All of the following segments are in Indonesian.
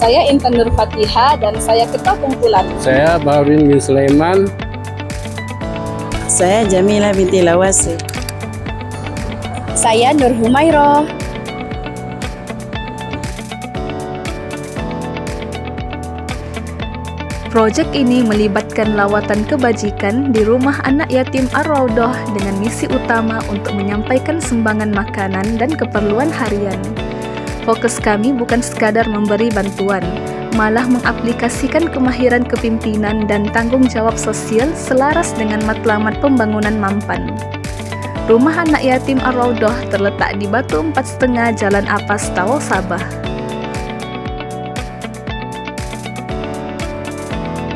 Saya Intan Nur Fatihah dan saya Ketua Kumpulan. Saya Bahauddin bin Sulaiman. Saya Jamila binti Lawasi. Saya Nur Humairah. Proyek ini melibatkan lawatan kebajikan di rumah anak yatim Ar-Raudhah dengan misi utama untuk menyampaikan sumbangan makanan dan keperluan harian. Fokus kami bukan sekadar memberi bantuan, malah mengaplikasikan kemahiran kepimpinan dan tanggung jawab sosial selaras dengan matlamat pembangunan Mampan. Rumah anak yatim Ar-Raudhah terletak di Batu 4,5 Jalan Apas, Tawau, Sabah.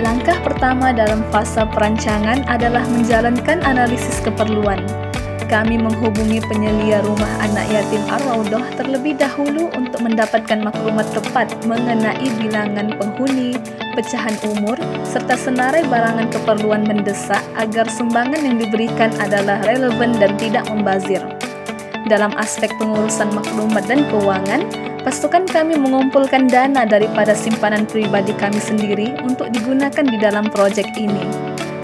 Langkah pertama dalam fase perancangan adalah menjalankan analisis keperluan. Kami menghubungi penyelia rumah anak yatim Ar-Raudhah terlebih dahulu untuk mendapatkan maklumat tepat mengenai bilangan penghuni, pecahan umur, serta senarai barangan keperluan mendesak agar sumbangan yang diberikan adalah relevan dan tidak membazir. Dalam aspek pengurusan maklumat dan keuangan, pasukan kami mengumpulkan dana daripada simpanan pribadi kami sendiri untuk digunakan di dalam proyek ini.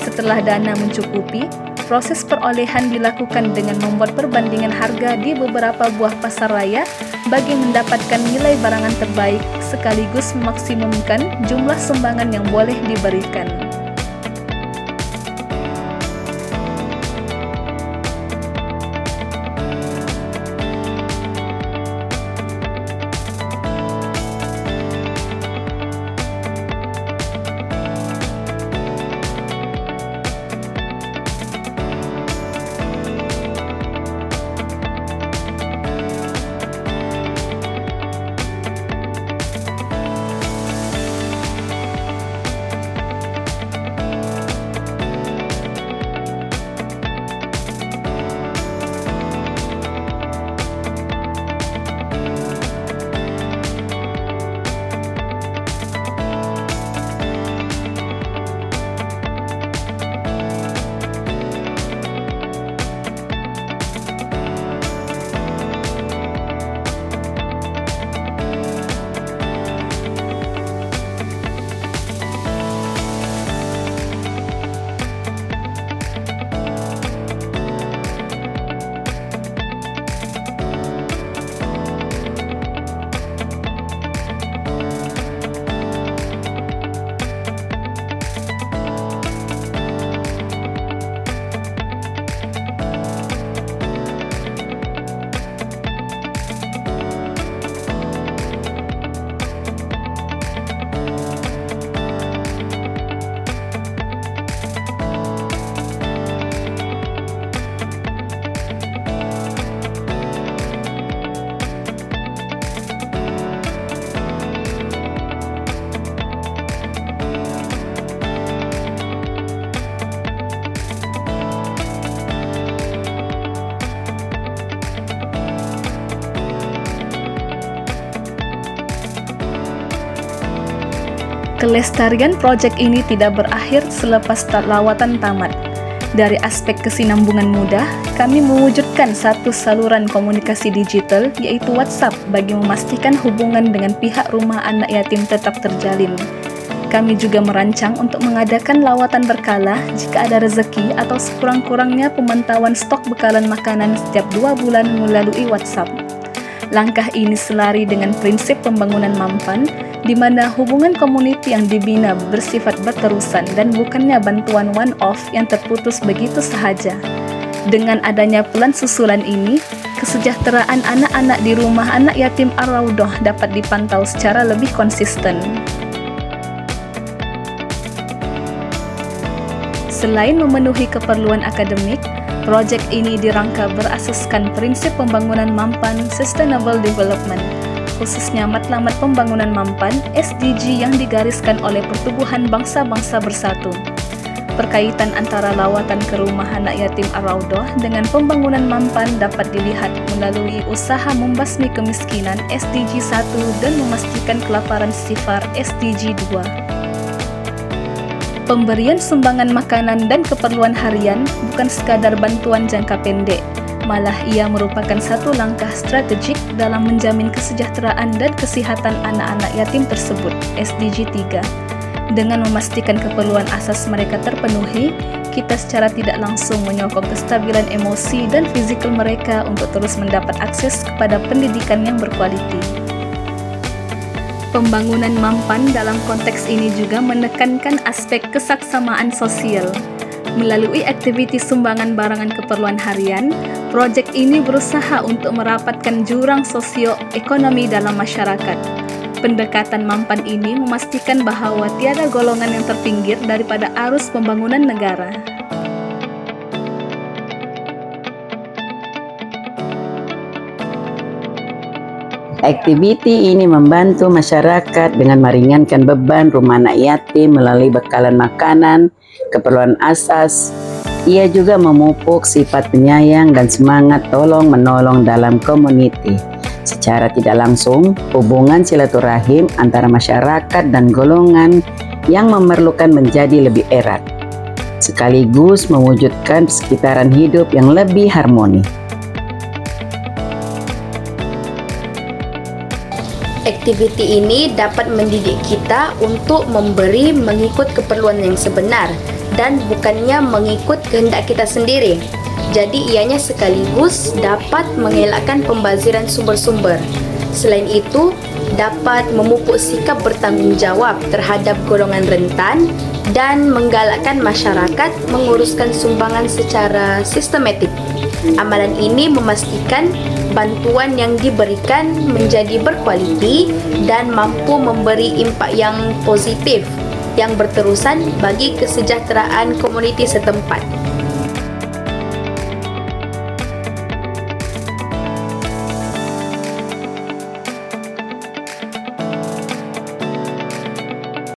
Setelah dana mencukupi, proses perolehan dilakukan dengan membuat perbandingan harga di beberapa buah pasar raya bagi mendapatkan nilai barangan terbaik sekaligus memaksimumkan jumlah sumbangan yang boleh diberikan. Kelestarian proyek ini tidak berakhir selepas lawatan tamat. Dari aspek kesinambungan mudah, kami mewujudkan satu saluran komunikasi digital yaitu WhatsApp bagi memastikan hubungan dengan pihak rumah anak yatim tetap terjalin. Kami juga merancang untuk mengadakan lawatan berkala jika ada rezeki atau sekurang-kurangnya pemantauan stok bekalan makanan setiap 2 bulan melalui WhatsApp. Langkah ini selari dengan prinsip pembangunan Mampan, di mana hubungan komuniti yang dibina bersifat berterusan dan bukannya bantuan one-off yang terputus begitu sahaja. Dengan adanya plan susulan ini, kesejahteraan anak-anak di rumah anak yatim Ar-Raudhah dapat dipantau secara lebih konsisten. Selain memenuhi keperluan akademik, proyek ini dirangka berasaskan prinsip pembangunan Mampan Sustainable Development, khususnya matlamat pembangunan Mampan SDG yang digariskan oleh Pertubuhan Bangsa-Bangsa Bersatu. Perkaitan antara lawatan ke rumah anak yatim Ar-Raudhah dengan pembangunan Mampan dapat dilihat melalui usaha membasmi kemiskinan SDG 1 dan memastikan kelaparan sifar SDG 2. Pemberian sumbangan makanan dan keperluan harian bukan sekadar bantuan jangka pendek, Malah ia merupakan satu langkah strategik dalam menjamin kesejahteraan dan kesehatan anak-anak yatim tersebut, SDG 3. Dengan memastikan keperluan asas mereka terpenuhi, kita secara tidak langsung menyokong kestabilan emosi dan fisikal mereka untuk terus mendapat akses kepada pendidikan yang berkualiti. Pembangunan mampan dalam konteks ini juga menekankan aspek kesaksamaan sosial. Melalui aktiviti sumbangan barangan keperluan harian, proyek ini berusaha untuk merapatkan jurang sosioekonomi dalam masyarakat. Pendekatan mampan ini memastikan bahwa tiada golongan yang terpinggir daripada arus pembangunan negara. Aktiviti ini membantu masyarakat dengan meringankan beban rumah anak yatim melalui bekalan makanan, keperluan asas. Ia juga memupuk sifat penyayang dan semangat tolong-menolong dalam komuniti. Secara tidak langsung, hubungan silaturahim antara masyarakat dan golongan yang memerlukan menjadi lebih erat, sekaligus mewujudkan sekitaran hidup yang lebih harmoni. Aktiviti ini dapat mendidik kita untuk memberi mengikut keperluan yang sebenar dan bukannya mengikut kehendak kita sendiri. Jadi ianya sekaligus dapat mengelakkan pembaziran sumber-sumber. Selain itu, dapat memupuk sikap bertanggungjawab terhadap golongan rentan dan menggalakkan masyarakat menguruskan sumbangan secara sistematik. Amalan ini memastikan bantuan yang diberikan menjadi berkualiti dan mampu memberi impak yang positif yang berterusan bagi kesejahteraan komuniti setempat.